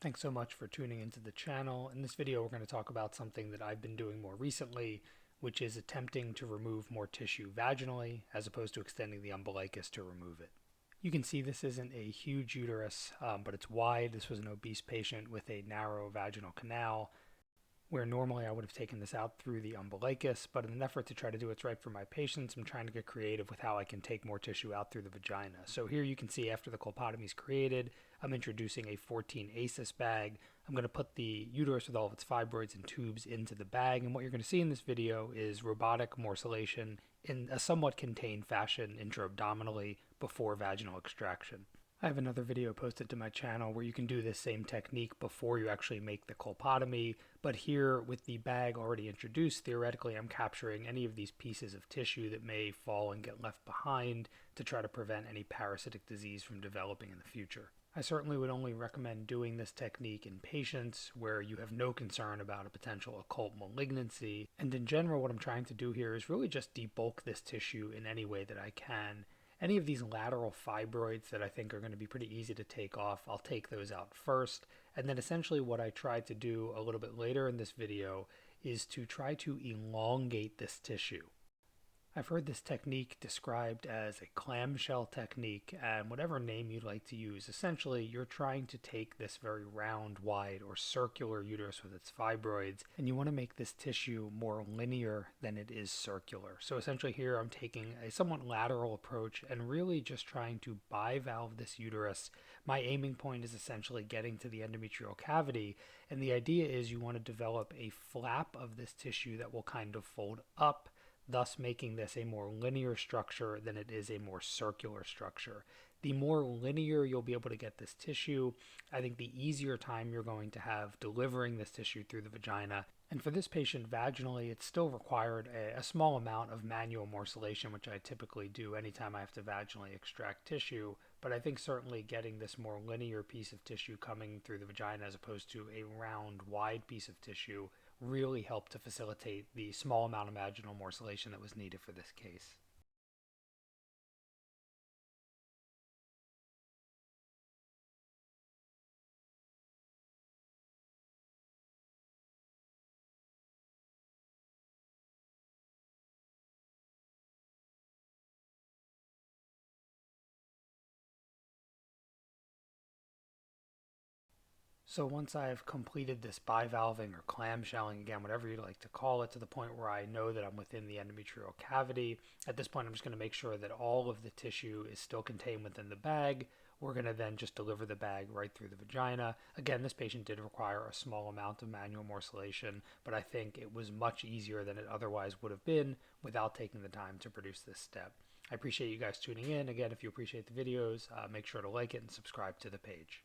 Thanks so much for tuning into the channel. In this video, we're going to talk about something that I've been doing more recently, which is attempting to remove more tissue vaginally as opposed to extending the umbilicus to remove it. You can see this isn't a huge uterus, but it's wide. This was an obese patient with a narrow vaginal canal, where normally I would have taken this out through the umbilicus, but in an effort to try to do what's right for my patients, I'm trying to get creative with how I can take more tissue out through the vagina. So here you can see after the colpotomy is created, I'm introducing a 14 ACEs bag. I'm going to put the uterus with all of its fibroids and tubes into the bag, and what you're going to see in this video is robotic morcellation in a somewhat contained fashion intra-abdominally before vaginal extraction. I have another video posted to my channel where you can do this same technique before you actually make the colpotomy, but here with the bag already introduced, theoretically I'm capturing any of these pieces of tissue that may fall and get left behind to try to prevent any parasitic disease from developing in the future. I certainly would only recommend doing this technique in patients where you have no concern about a potential occult malignancy, and in general what I'm trying to do here is really just debulk this tissue in any way that I can. Any of these lateral fibroids that I think are going to be pretty easy to take off, I'll take those out first. And then essentially what I tried to do a little bit later in this video is to try to elongate this tissue. I've heard this technique described as a clamshell technique, and whatever name you'd like to use, essentially you're trying to take this very round, wide, or circular uterus with its fibroids, and you want to make this tissue more linear than it is circular. So essentially here I'm taking a somewhat lateral approach and really just trying to bivalve this uterus. My aiming point is essentially getting to the endometrial cavity, and the idea is you want to develop a flap of this tissue that will kind of fold up, thus making this a more linear structure than it is a more circular structure. The more linear you'll be able to get this tissue, I think the easier time you're going to have delivering this tissue through the vagina. And for this patient vaginally, it still required a small amount of manual morcellation, which I typically do anytime I have to vaginally extract tissue. But I think certainly getting this more linear piece of tissue coming through the vagina as opposed to a round, wide piece of tissue really helped to facilitate the small amount of vaginal morcellation that was needed for this case. So once I've completed this bivalving or clamshelling, again, whatever you'd like to call it, to the point where I know that I'm within the endometrial cavity, at this point I'm just going to make sure that all of the tissue is still contained within the bag. We're going to then just deliver the bag right through the vagina. Again, this patient did require a small amount of manual morcellation, but I think it was much easier than it otherwise would have been without taking the time to produce this step. I appreciate you guys tuning in. Again, if you appreciate the videos, make sure to like it and subscribe to the page.